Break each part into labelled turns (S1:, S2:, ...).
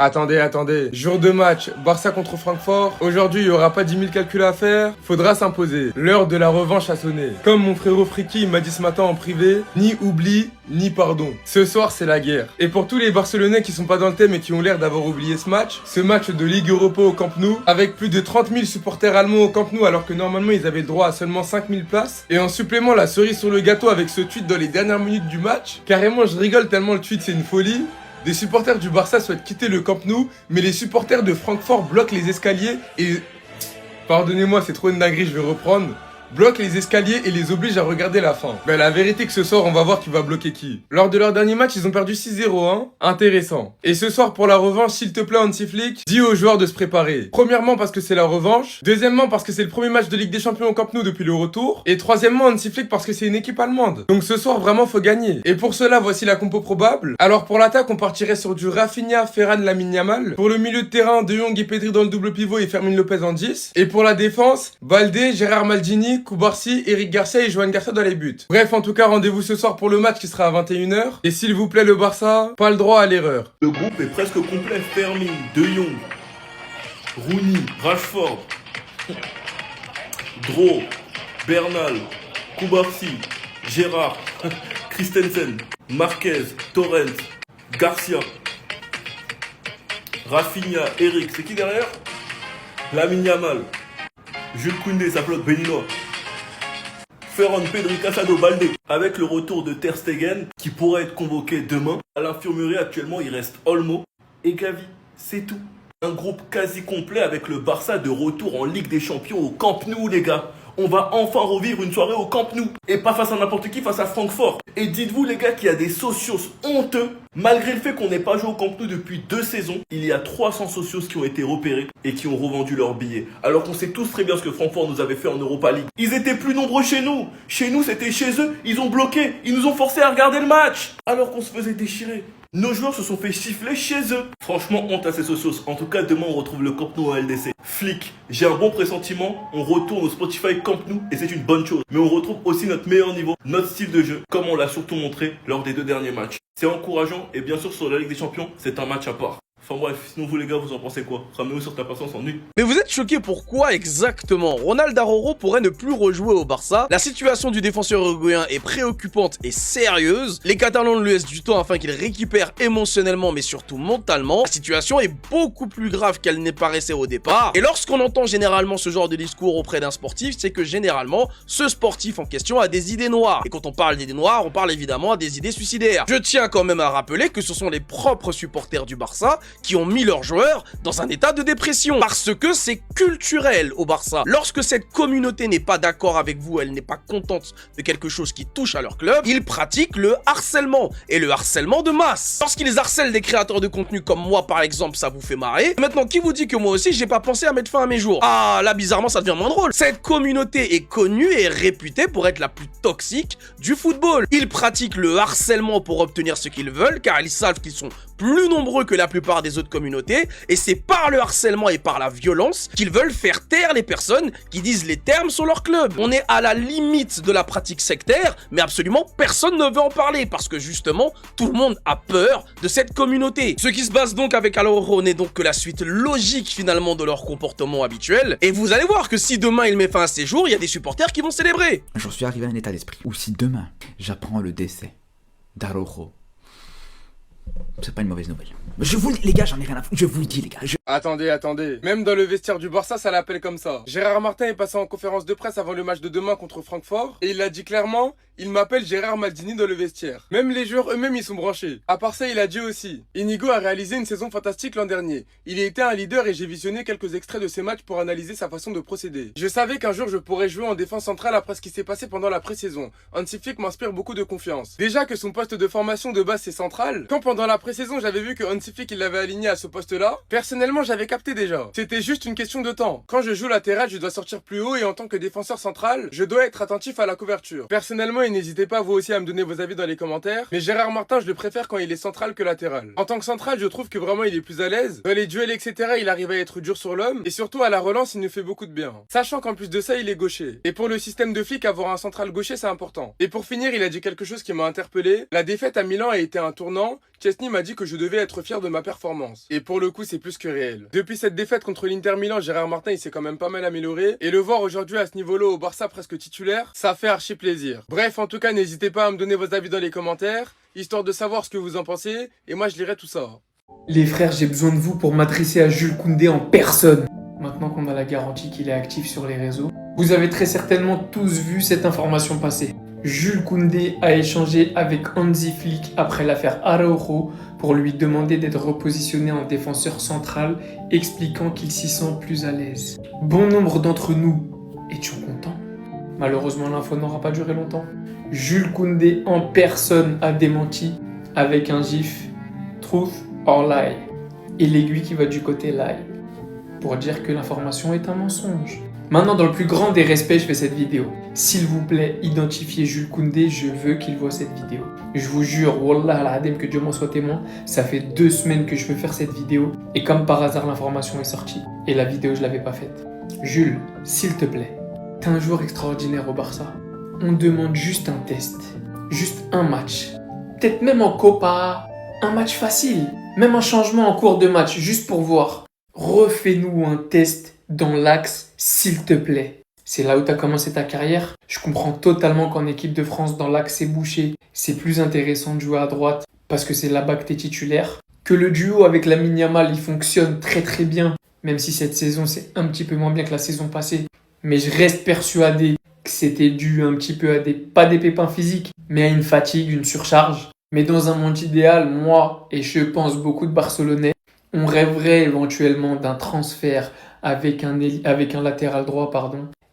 S1: Attendez. Jour de match, Barça contre Francfort. Aujourd'hui, il n'y aura pas 10 000 calculs à faire. Faudra s'imposer. L'heure de la revanche a sonné. Comme mon frérot Friki m'a dit ce matin en privé, ni oubli, ni pardon. Ce soir, c'est la guerre. Et pour tous les Barcelonais qui sont pas dans le thème et qui ont l'air d'avoir oublié ce match de Ligue Europa au Camp Nou, avec plus de 30 000 supporters allemands au Camp Nou, alors que normalement, ils avaient le droit à seulement 5 000 places. Et en supplément, la cerise sur le gâteau avec ce tweet dans les dernières minutes du match. Carrément, je rigole tellement le tweet, c'est une folie. Des supporters du Barça souhaitent quitter le Camp Nou, mais les supporters de Francfort bloquent les escaliers et... Pardonnez-moi, c'est trop une dinguerie, je vais reprendre. Bloquent les escaliers et les obligent à regarder la fin. Ben la vérité que ce soir, on va voir qui va bloquer qui. Lors de leur dernier match, ils ont perdu 6-0, hein. Intéressant. Et ce soir, pour la revanche, s'il te plaît, Hansi Flick, dis aux joueurs de se préparer. Premièrement, parce que c'est la revanche. Deuxièmement, parce que c'est le premier match de Ligue des Champions au Camp Nou depuis le retour. Et troisièmement, Hansi Flick, parce que c'est une équipe allemande. Donc ce soir, vraiment, faut gagner. Et pour cela, voici la compo probable. Alors pour l'attaque, on partirait sur du Rafinha, Ferran, Lamine Yamal. Pour le milieu de terrain, De Jong et Pedri dans le double pivot et Fermin Lopez en 10. Et pour la défense, Balde, Gérard Maldini, Koubarsi, Eric Garcia et Johan Garcia dans les buts. Bref, en tout cas, rendez-vous ce soir pour le match qui sera à 21 h. Et s'il vous plaît, le Barça, pas le droit à l'erreur.
S2: Le groupe est presque complet. Fermin, De Jong, Rooney, Rashford, Dro, Bernal, Koubarsi, Gérard, Christensen, Marquez, Torrent, Garcia, Rafinha, Eric. C'est qui derrière? Lamine Yamal, Jules Koundé, ça flotte béninois. Ferran, Pedri, Casado, Balde. Avec le retour de Ter Stegen, qui pourrait être convoqué demain. À l'infirmerie, actuellement, il reste Olmo et Gavi. C'est tout. Un groupe quasi complet avec le Barça de retour en Ligue des Champions au Camp Nou, les gars. On va enfin revivre une soirée au Camp Nou. Et pas face à n'importe qui, face à Francfort. Et dites-vous, les gars, qu'il y a des socios honteux. Malgré le fait qu'on n'ait pas joué au Camp Nou depuis 2 saisons, il y a 300 socios qui ont été repérés et qui ont revendu leurs billets. Alors qu'on sait tous très bien ce que Francfort nous avait fait en Europa League. Ils étaient plus nombreux chez nous. Chez nous, c'était chez eux. Ils ont bloqué. Ils nous ont forcés à regarder le match. Alors qu'on se faisait déchirer. Nos joueurs se sont fait siffler chez eux. Franchement, honte à ces socios. En tout cas, demain, on retrouve le Camp Nou à LDC. Flick, j'ai un bon pressentiment. On retourne au Spotify Camp Nou et c'est une bonne chose. Mais on retrouve aussi notre meilleur niveau, notre style de jeu, comme on l'a surtout montré lors des 2 derniers matchs. C'est encourageant et bien sûr sur la Ligue des Champions, c'est un match à part. Enfin bref, sinon vous les gars, vous en pensez quoi? Ramenez-vous sur ta patience en nuit.
S3: Mais vous êtes choqués pourquoi exactement? Ronald Araujo pourrait ne plus rejouer au Barça. La situation du défenseur uruguayen est préoccupante et sérieuse. Les Catalans lui laissent du temps afin qu'il récupère émotionnellement mais surtout mentalement. La situation est beaucoup plus grave qu'elle n'est paraissait au départ. Et lorsqu'on entend généralement ce genre de discours auprès d'un sportif, c'est que généralement, ce sportif en question a des idées noires. Et quand on parle d'idées noires, on parle évidemment des idées suicidaires. Je tiens quand même à rappeler que ce sont les propres supporters du Barça qui ont mis leurs joueurs dans un état de dépression. Parce que c'est culturel au Barça. Lorsque cette communauté n'est pas d'accord avec vous, elle n'est pas contente de quelque chose qui touche à leur club, ils pratiquent le harcèlement. Et le harcèlement de masse. Lorsqu'ils harcèlent des créateurs de contenu comme moi par exemple, ça vous fait marrer. Maintenant, qui vous dit que moi aussi, j'ai pas pensé à mettre fin à mes jours? Ah, là bizarrement, ça devient moins drôle. Cette communauté est connue et réputée pour être la plus toxique du football. Ils pratiquent le harcèlement pour obtenir ce qu'ils veulent, car ils savent qu'ils sont plus nombreux que la plupart des autres communautés, et c'est par le harcèlement et par la violence qu'ils veulent faire taire les personnes qui disent les termes sur leur club. On est à la limite de la pratique sectaire, mais absolument personne ne veut en parler, parce que justement, tout le monde a peur de cette communauté. Ce qui se passe donc avec Araujo n'est donc que la suite logique finalement de leur comportement habituel, et vous allez voir que si demain il met fin à ses jours, il y a des supporters qui vont célébrer.
S4: J'en suis arrivé à un état d'esprit où si demain, j'apprends le décès d'Araujo, c'est pas une mauvaise nouvelle. Je vous le dis, les gars, j'en ai rien à foutre. Je vous le dis, les gars.
S1: Attendez. Même dans le vestiaire du Barça, ça l'appelle comme ça. Gérard Martin est passé en conférence de presse avant le match de demain contre Francfort et il a dit clairement, il m'appelle Gérard Maldini dans le vestiaire. Même les joueurs eux-mêmes, ils sont branchés. À part ça, il a dit aussi, Inigo a réalisé une saison fantastique l'an dernier. Il a été un leader et j'ai visionné quelques extraits de ses matchs pour analyser sa façon de procéder. Je savais qu'un jour je pourrais jouer en défense centrale après ce qui s'est passé pendant la pré-saison. Hansi Flick m'inspire beaucoup de confiance. Déjà que son poste de formation de base c'est central, quand pendant la pré-saison j'avais vu que Hansi Flick il l'avait aligné à ce poste-là, personnellement j'avais capté déjà. C'était juste une question de temps. Quand je joue latéral, je dois sortir plus haut et en tant que défenseur central, je dois être attentif à la couverture. Personnellement, et n'hésitez pas vous aussi à me donner vos avis dans les commentaires, mais Gérard Martin je le préfère quand il est central que latéral. En tant que central, je trouve que vraiment il est plus à l'aise. Dans les duels etc, il arrive à être dur sur l'homme et surtout à la relance il nous fait beaucoup de bien. Sachant qu'en plus de ça il est gaucher. Et pour le système de Flick, avoir un central gaucher c'est important. Et pour finir, il a dit quelque chose qui m'a interpellé. La défaite à Milan a été un tournant Chesney m'a dit que je devais être fier de ma performance. Et pour le coup, c'est plus que réel. Depuis cette défaite contre l'Inter Milan, Gérard Martin, il s'est quand même pas mal amélioré. Et le voir aujourd'hui à ce niveau-là au Barça presque titulaire, ça fait archi plaisir. Bref, en tout cas, n'hésitez pas à me donner vos avis dans les commentaires, histoire de savoir ce que vous en pensez. Et moi, je lirai tout ça.
S5: Les frères, j'ai besoin de vous pour m'adresser à Jules Koundé en personne. Maintenant qu'on a la garantie qu'il est actif sur les réseaux, vous avez très certainement tous vu cette information passer. Jules Koundé a échangé avec Hansi Flick après l'affaire Araujo pour lui demander d'être repositionné en défenseur central, expliquant qu'il s'y sent plus à l'aise. Bon nombre d'entre nous étions contents. Malheureusement, l'info n'aura pas duré longtemps. Jules Koundé en personne a démenti avec un gif Truth or Lie et l'aiguille qui va du côté Lie pour dire que l'information est un mensonge. Maintenant, dans le plus grand des respects, je fais cette vidéo. S'il vous plaît, identifiez Jules Koundé, je veux qu'il voit cette vidéo. Je vous jure, Wallah al-Adem, que Dieu m'en soit témoin, ça fait 2 semaines que je veux faire cette vidéo, et comme par hasard, l'information est sortie. Et la vidéo, je l'avais pas faite. Jules, s'il te plaît, t'es un joueur extraordinaire au Barça. On demande juste un test, juste un match. Peut-être même en Copa, un match facile. Même un changement en cours de match, juste pour voir. Refais-nous un test dans l'axe, s'il te plaît. C'est là où tu as commencé ta carrière. Je comprends totalement qu'en équipe de France, dans l'axe c'est bouché, c'est plus intéressant de jouer à droite parce que c'est là-bas que tu es titulaire. Que le duo avec Lamine Yamal, il fonctionne très très bien, même si cette saison c'est un petit peu moins bien que la saison passée. Mais je reste persuadé que c'était dû un petit peu à pas des pépins physiques, mais à une fatigue, une surcharge. Mais dans un monde idéal, moi et je pense beaucoup de Barcelonais, on rêverait éventuellement d'un transfert avec un latéral droit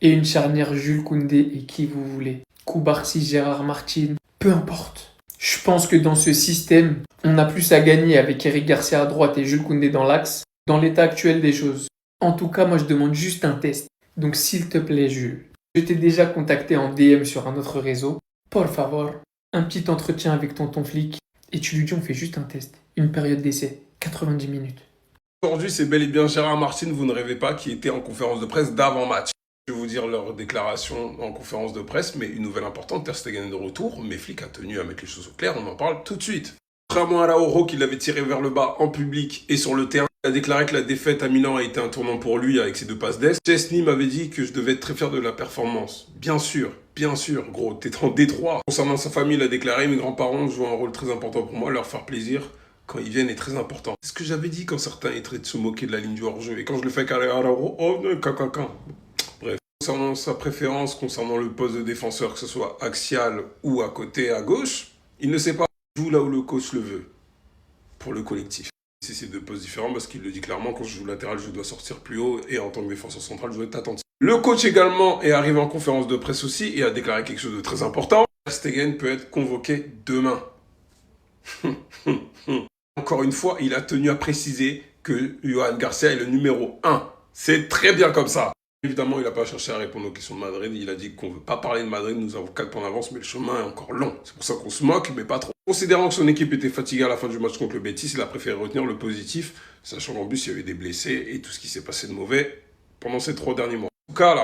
S5: et une charnière Jules Koundé et qui vous voulez. Koubarsi, Gérard Martin, peu importe. Je pense que dans ce système, on a plus à gagner avec Eric Garcia à droite et Jules Koundé dans l'axe, dans l'état actuel des choses. En tout cas, moi je demande juste un test. Donc s'il te plaît Jules, je t'ai déjà contacté en DM sur un autre réseau. Por favor, un petit entretien avec tonton Flick et tu lui dis on fait juste un test. Une période d'essai, 90 minutes.
S1: Aujourd'hui, c'est bel et bien Gérard Martin, vous ne rêvez pas, qui était en conférence de presse d'avant-match. Je vais vous dire leur déclaration en conférence de presse, mais une nouvelle importante, Ter Stegen est de retour, mais Flick a tenu à mettre les choses au clair, on en parle tout de suite. Contrairement à Araujo qui l'avait tiré vers le bas en public et sur le terrain, il a déclaré que la défaite à Milan a été un tournant pour lui avec ses 2 passes d'Est. Chesney m'avait dit que je devais être très fier de la performance. Bien sûr, gros, t'es en Détroit. Concernant sa famille, il a déclaré, mes grands-parents jouent un rôle très important pour moi, leur faire plaisir quand ils viennent est très important. C'est ce que j'avais dit quand certains étaient de se moquer de la ligne du hors-jeu. Et quand je le fais carré à Araujo, oh non, Bref. Concernant sa préférence, concernant le poste de défenseur, que ce soit axial ou à côté à gauche, il ne sait pas. Il joue là où le coach le veut. Pour le collectif. C'est 2 postes différents parce qu'il le dit clairement, quand je joue latéral, je dois sortir plus haut et en tant que défenseur central, je dois être attentif. Le coach également est arrivé en conférence de presse aussi et a déclaré quelque chose de très important. Ter Stegen peut être convoqué demain. Encore une fois, il a tenu à préciser que Johan Garcia est le numéro 1. C'est très bien comme ça. Évidemment, il n'a pas cherché à répondre aux questions de Madrid. Il a dit qu'on ne veut pas parler de Madrid, nous avons 4 points d'avance, mais le chemin est encore long. C'est pour ça qu'on se moque, mais pas trop. Considérant que son équipe était fatiguée à la fin du match contre le Betis, il a préféré retenir le positif, sachant qu'en plus, il y avait des blessés et tout ce qui s'est passé de mauvais pendant ces 3 derniers mois. En tout cas,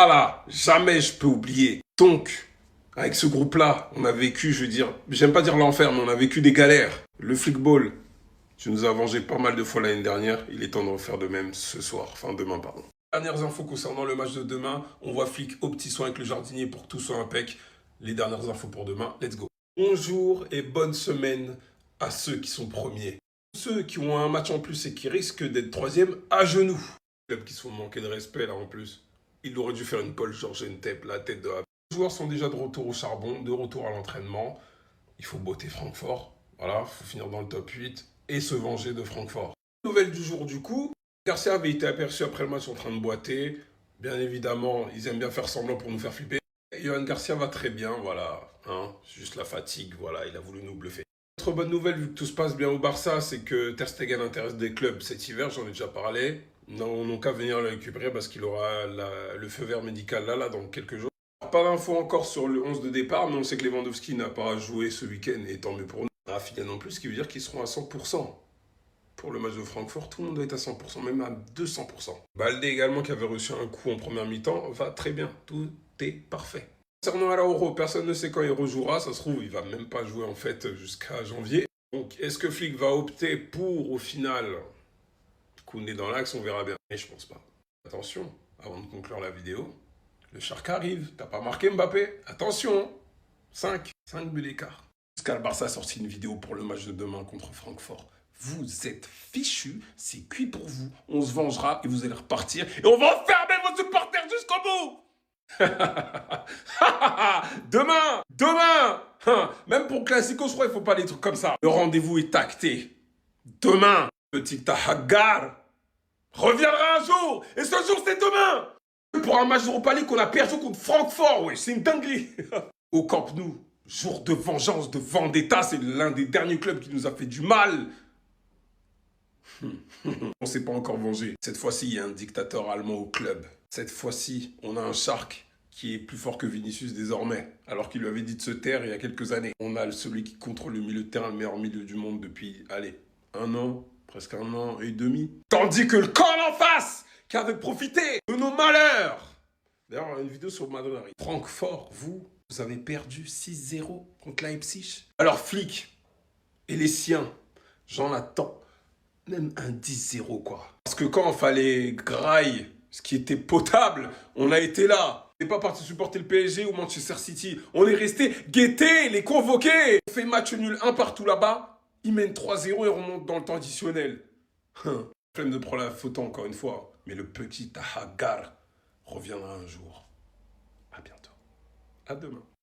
S1: là, jamais je peux oublier. Donc, avec ce groupe-là, on a vécu, je veux dire, j'aime pas dire l'enfer, mais on a vécu des galères. Le flickball, tu nous as vengé pas mal de fois l'année dernière. Il est temps de refaire de même demain, pardon. Dernières infos concernant le match de demain. On voit Flick au petit soin avec le jardinier pour que tout soit impec. Les dernières infos pour demain, let's go. Bonjour et bonne semaine à ceux qui sont premiers. Ceux qui ont un match en plus et qui risquent d'être 3e à genoux. Les clubs qui se font manquer de respect là en plus. Il aurait dû faire une Paul George Ntep, la tête de la... Les joueurs sont déjà de retour au charbon, de retour à l'entraînement. Il faut botter Francfort. Voilà, il faut finir dans le top 8 et se venger de Francfort. Nouvelle du jour du coup. Garcia avait été aperçu après le match en train de boiter. Bien évidemment, ils aiment bien faire semblant pour nous faire flipper. Et Johan Garcia va très bien, voilà. Juste la fatigue, voilà, il a voulu nous bluffer. Autre bonne nouvelle, vu que tout se passe bien au Barça, c'est que Ter Stegen intéresse des clubs cet hiver, j'en ai déjà parlé. Non qu'à venir le récupérer parce qu'il aura le feu vert médical là dans quelques jours. Pas d'infos encore sur le 11 de départ, mais on sait que Lewandowski n'a pas joué ce week-end, et tant mieux pour nous. Rafinha non plus, ce qui veut dire qu'ils seront à 100%. Pour le match de Francfort, tout le monde doit être à 100%, même à 200%. Baldé également, qui avait reçu un coup en première mi-temps, va très bien. Tout est parfait. Concernant Araujo, personne ne sait quand il rejouera. Ça se trouve, il va même pas jouer en fait jusqu'à janvier.
S6: Donc, est-ce que Flick va opter pour, au final, Koundé dans l'axe? On verra bien. Mais je pense pas. Attention, avant de conclure la vidéo, le Shark arrive. T'as pas marqué Mbappé? Attention, 5 buts d'écart. Jusqu'à le Barça a sorti une vidéo pour le match de demain contre Francfort. Vous êtes fichus, c'est cuit pour vous. On se vengera et vous allez repartir. Et on va enfermer vos supporters jusqu'au bout. Demain Même pour Classico, je crois qu'il faut pas des trucs comme ça. Le rendez-vous est acté. Demain, petit Tahagar reviendra un jour. Et ce jour, c'est demain. Pour un match d'Europa League qu'on a perdu contre Francfort, ouais, c'est une dinguerie. Au Camp Nou, jour de vengeance, de vendetta, c'est l'un des derniers clubs qui nous a fait du mal. On s'est pas encore vengé. Cette fois-ci, il y a un dictateur allemand au club. Cette fois-ci, on a un Shark qui est plus fort que Vinicius désormais, alors qu'il lui avait dit de se taire il y a quelques années. On a celui qui contrôle le milieu de terrain, le meilleur milieu du monde depuis, allez, presque un an et demi. Tandis que le camp en face, qui avait profité de nos malheurs. D'ailleurs, on a une vidéo sur Madrid. Francfort, vous avez perdu 6-0 contre Leipzig. Alors, Flick et les siens, j'en attends même un 10-0, quoi. Parce que quand il fallait grailler ce qui était potable, on a été là. On n'est pas parti supporter le PSG ou Manchester City. On est resté guetter, les convoquer. On fait match nul un partout là-bas. Ils mènent 3-0 et remontent dans le temps additionnel. Flemme de prendre la photo encore une fois. Mais le petit Tahagar reviendra un jour. À bientôt. À demain.